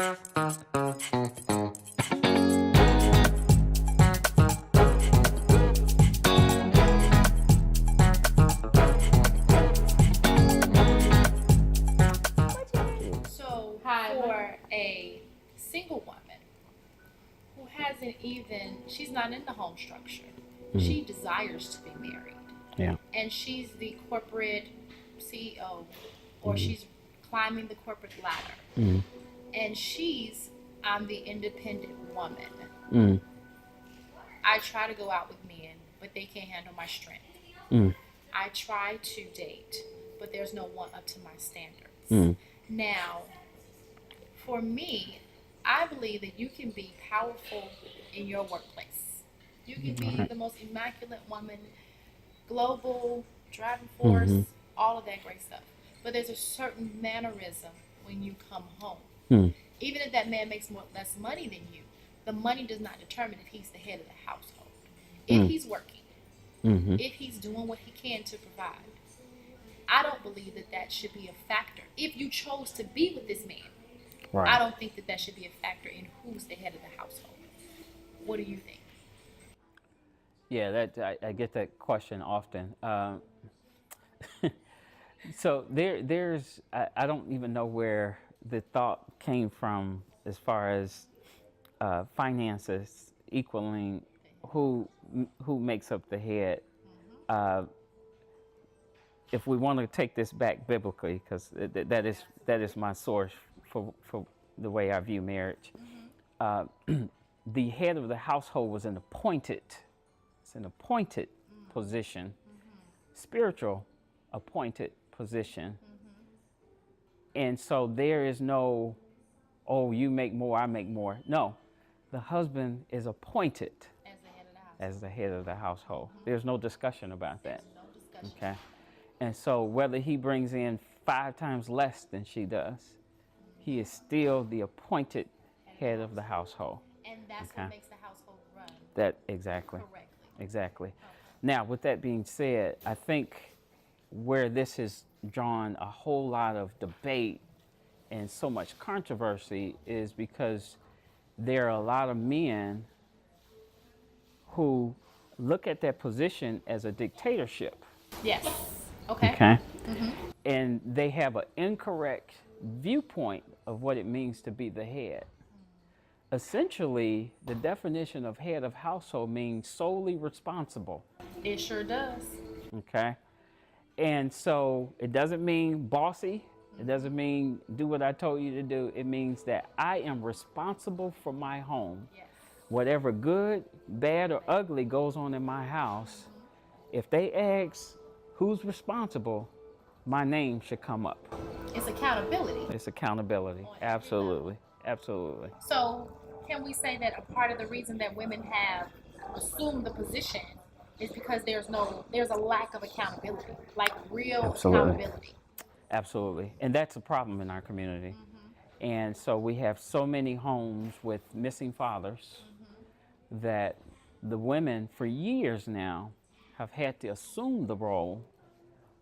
So for a single woman who hasn't even, she's not in the home structure. She desires to be married. Yeah. And she's the corporate CEO, or she's climbing the corporate ladder. And I'm the independent woman. I try to go out with men, but they can't handle my strength. I try to date, but there's no one up to my standards. Now, for me, I believe that you can be powerful in your workplace. You can be the most immaculate woman, global, driving force, all of that great stuff. But there's a certain mannerism when you come home. Even if that man makes less money than you, the money does not determine if he's the head of the household. If he's working, if he's doing what he can to provide, I don't believe that that should be a factor. If you chose to be with this man, I don't think that that should be a factor in who's the head of the household. What do you think? Yeah, I get that question often. So there's I don't even know where the thought came from as far as finances equaling who makes up the head. If we want to take this back biblically, because that is my source for the way I view marriage. The head of the household was an appointed position, spiritual appointed position. And so there is no, oh, you make more, I make more. No, the husband is appointed as the head of the household. There's no discussion about that. Okay. And so whether he brings in 5 times less than she does, he is still the appointed head of the household. And that's what makes the household run. That exactly. Correctly. Exactly. Okay. Now, with that being said, I think where this has drawn a whole lot of debate and so much controversy is because there are a lot of men who look at that position as a dictatorship. Yes. Okay. Okay. And they have an incorrect viewpoint of what it means to be the head. Essentially, the definition of head of household means solely responsible. It sure does. Okay. And so it doesn't mean bossy. It doesn't mean do what I told you to do. It means that I am responsible for my home. Yes. Whatever good, bad, or ugly goes on in my house, if they ask who's responsible, my name should come up. It's accountability. It's accountability. Absolutely. Absolutely. So can we say that a part of the reason that women have assumed the position is because there's a lack of accountability, like real accountability? Absolutely. And that's a problem in our community. And so we have so many homes with missing fathers that the women for years now have had to assume the role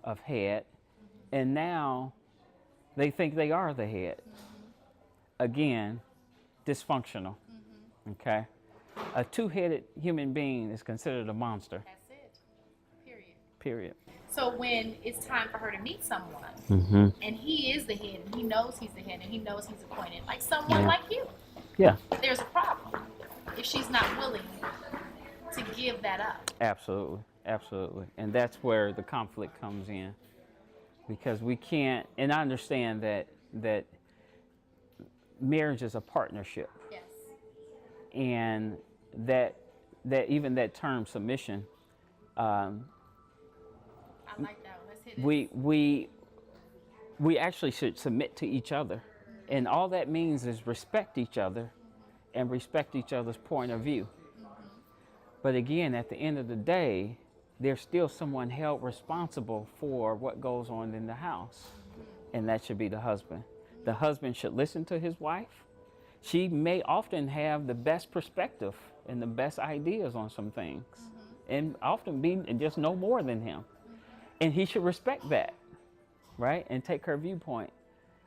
of head, and now they think they are the head. Again, dysfunctional. Okay? A 2-headed human being is considered a monster. That's it. Period. So when it's time for her to meet someone, and he is the head, and he knows he's the head, and he knows he's appointed, like someone like you, there's a problem if she's not willing to give that up. Absolutely. And that's where the conflict comes in, because we can't, and I understand that marriage is a partnership. Yes. And that even that term submission, I like that one. Let's hit it. We actually should submit to each other, and all that means is respect each other and respect each other's point of view. But again, at the end of the day, there's still someone held responsible for what goes on in the house, and that should be the husband. The husband should listen to his wife. She may often have the best perspective and the best ideas on some things, and often be and just know more than him. And he should respect that, right? And take her viewpoint.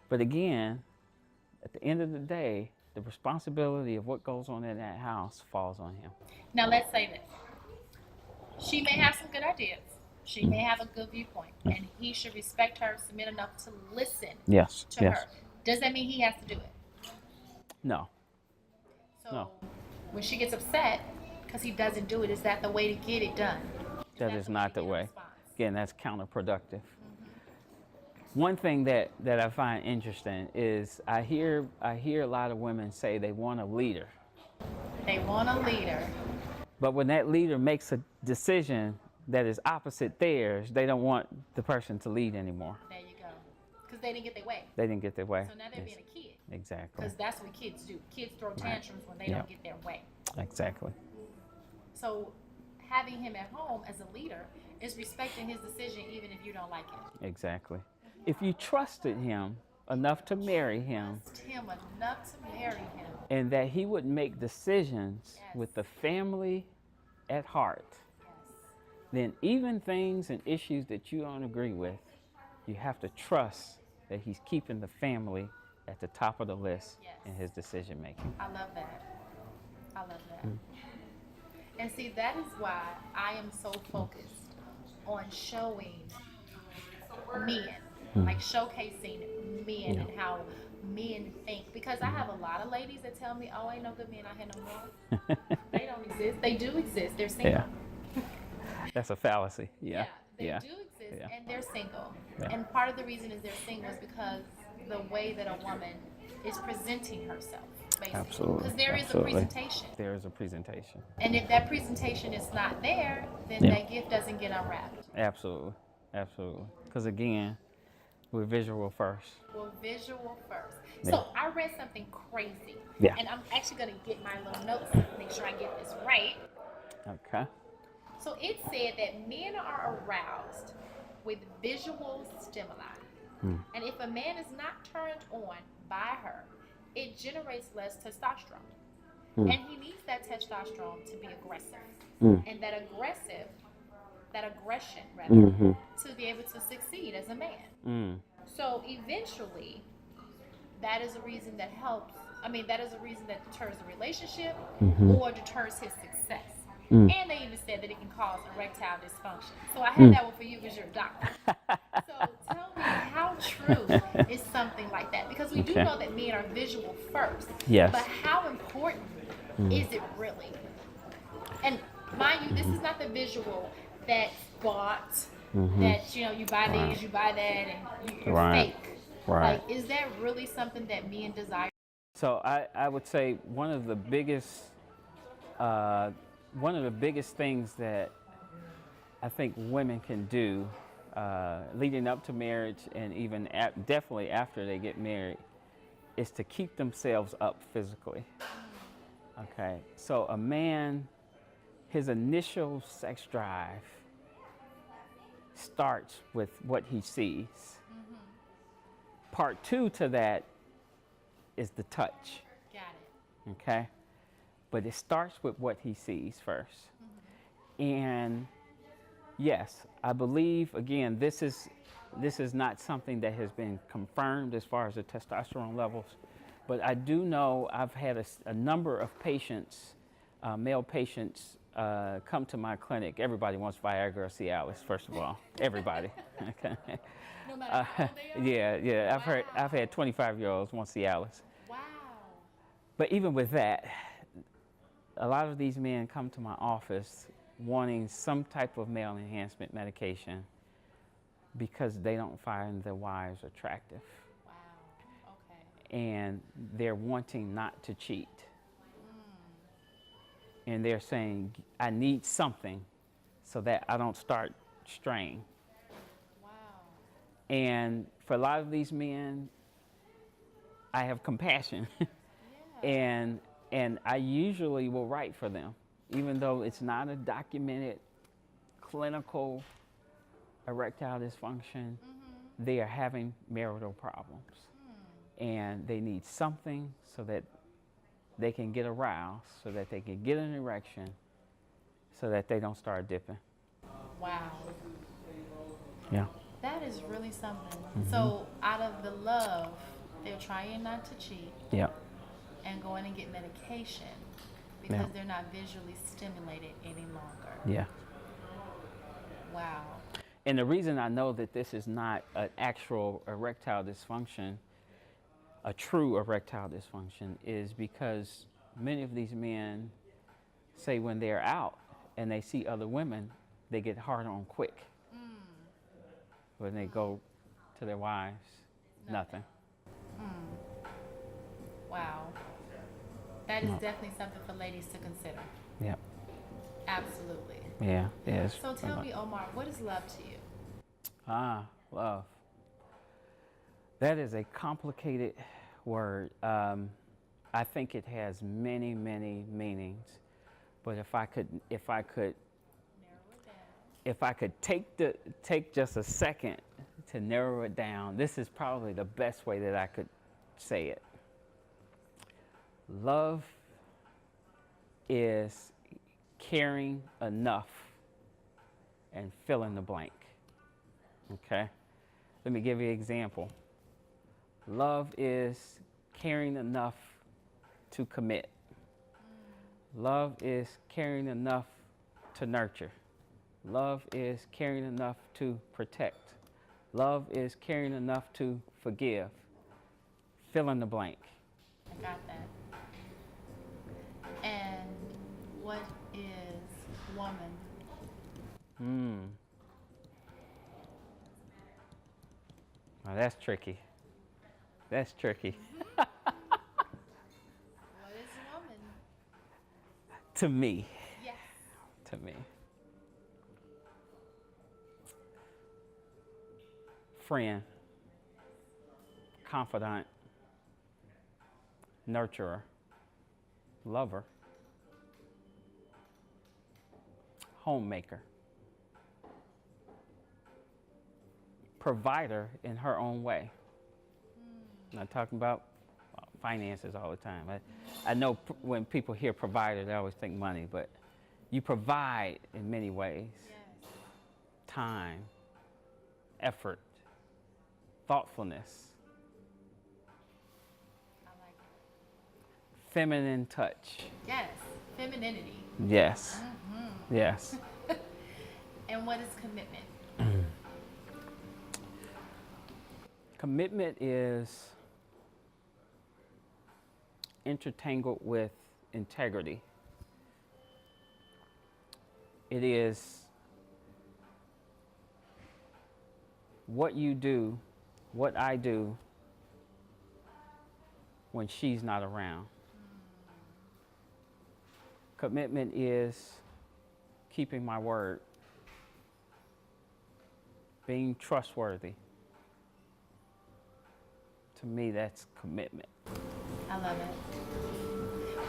But again, at the end of the day, the responsibility of what goes on in that house falls on him. Now let's say this. She may have some good ideas. She may have a good viewpoint, and he should respect her, submit enough to listen Yes. to Yes. her. Does that mean he has to do it? No. So No. when she gets upset because he doesn't do it, is that the way to get it done? That is not the way. Response? Again, that's counterproductive. One thing that I find interesting is I hear a lot of women say they want a leader. They want a leader. But when that leader makes a decision that is opposite theirs, they don't want the person to lead anymore. There you go. Because they didn't get their way. They didn't get their way. So now they're being a kid. Exactly. Because that's what kids do. Kids throw tantrums when they don't get their way. Exactly. So having him at home as a leader is respecting his decision even if you don't like it. Exactly. If you trusted him enough to marry him, Trust him enough to marry him. and that he would make decisions Yes. with the family at heart, Yes. then even things and issues that you don't agree with, you have to trust that he's keeping the family at the top of the list Yes. in his decision making. I love that. I love that. And see, that is why I am so focused on showing men, like showcasing men and how men think. Because I have a lot of ladies that tell me, oh, ain't no good men out here no more. They don't exist. They do exist. They're single. Yeah. That's a fallacy. Yeah. They Yeah. do exist, Yeah. and they're single. Yeah. And part of the reason is they're single is because the way that a woman is presenting herself, basically. Absolutely. Because there is a Absolutely. presentation. There is a presentation. And if that presentation is not there, then Yeah. that gift doesn't get unwrapped. Absolutely. Absolutely. Because again, we're visual first. Well, visual first. Yeah. So I read something crazy. Yeah. And I'm actually going to get my little notes, make sure I get this right. Okay. So it said that men are aroused with visual stimuli. And if a man is not turned on by her, it generates less testosterone. And he needs that testosterone to be aggressive. And that aggression rather, to be able to succeed as a man. So eventually, that is a reason that helps. I mean, that is a reason that deters the relationship or deters his success. And they even said that it can cause erectile dysfunction. So I had that one for you because you're a doctor. So tell me, how true is something like that? Because we do know that men are visual first. Yes. But how important is it really? And mind you, this is not the visual that's bought, that, you know, you buy these, you buy that, and you're fake. Right. Like, is that really something that men desire? So I would say one of the biggest things that I think women can do leading up to marriage and even definitely after they get married is to keep themselves up physically. Okay, so a man, his initial sex drive starts with what he sees. Part two to that is the touch. Got it. Okay, but it starts with what he sees first. And yes, I believe, again, this is not something that has been confirmed as far as the testosterone levels, but I do know I've had a number of patients, male patients, come to my clinic. Everybody wants Viagra or Cialis, first of all. Everybody. Okay. No matter how old they are? Yeah. Wow. I've had 25-year-olds want Cialis. Wow. But even with that, a lot of these men come to my office wanting some type of male enhancement medication because they don't find their wives attractive. Wow. Okay. And they're wanting not to cheat. And they're saying, I need something so that I don't start straying. Wow. And for a lot of these men, I have compassion. Yeah. And I usually will write for them, even though it's not a documented clinical erectile dysfunction. They are having marital problems. And they need something so that they can get aroused, so that they can get an erection, so that they don't start dipping. Wow. Yeah. That is really something. So out of the love They're trying not to cheat Yeah. and going and get medication because Yeah. they're not visually stimulated any longer. Yeah. Wow. And the reason I know that this is not an actual erectile dysfunction, a true erectile dysfunction, is because many of these men say when they're out and they see other women, they get hard on quick. When they go to their wives, nothing. Wow. That is definitely something for ladies to consider. Yeah. Absolutely. Yeah. Yes. So tell me, Omar, what is love to you? Love. That is a complicated word. I think it has many, many meanings. But if I could take just a second to narrow it down, this is probably the best way that I could say it. Love is caring enough and fill in the blank. Okay? Let me give you an example. Love is caring enough to commit. Love is caring enough to nurture. Love is caring enough to protect. Love is caring enough to forgive. Fill in the blank. I got that. And what is woman? Now that's tricky. That's tricky. What is woman? To me. Yes. To me. Friend. Confidant. Nurturer. Lover. Homemaker. Provider in her own way. I'm not talking about finances all the time. I know when people hear provider, they always think money, but you provide in many ways. Yes. Time, effort, thoughtfulness, I like it. feminine touch. Yes. Femininity. Yes. Yes. And what is commitment? Commitment is intertangled with integrity. It is what you do, what I do when she's not around. Commitment is keeping my word, being trustworthy. To me, that's commitment. I love it.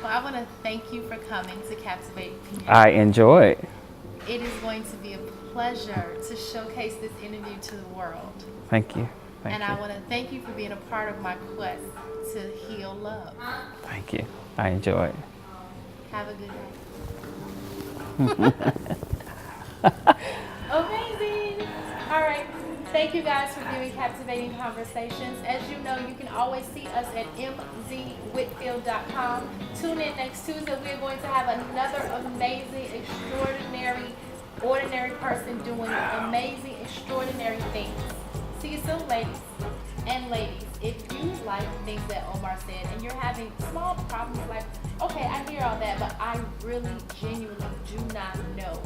Well, I want to thank you for coming to Captivating. I enjoy it. It is going to be a pleasure to showcase this interview to the world. Thank you. And I want to thank you for being a part of my quest to heal love. Thank you. I enjoy it. Have a good night. Amazing. All right. Thank you guys for viewing Captivating Conversations. As you know, you can always see us at mzwhitfield.com. Tune in next Tuesday. We're going to have another amazing, extraordinary, ordinary person doing amazing, extraordinary things. See you soon, ladies. And ladies, if you like things that Omar said and you're having small problems like, okay, I hear all that, but I really genuinely do not know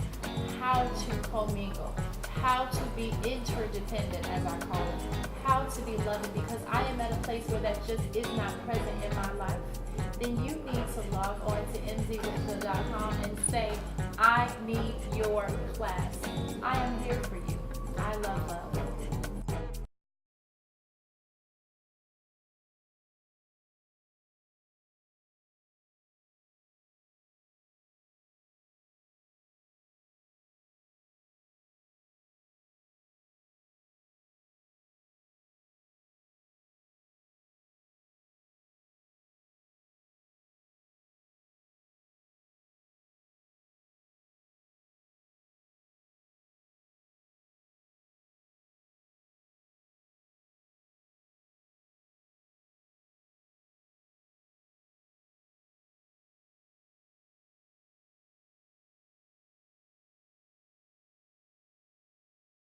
how to commingle, how to be interdependent, as I call it, how to be loving, because I am at a place where that just is not present in my life, then you need to log on to mzwhitfield.com and say, I need your class. I am here for you. I love love.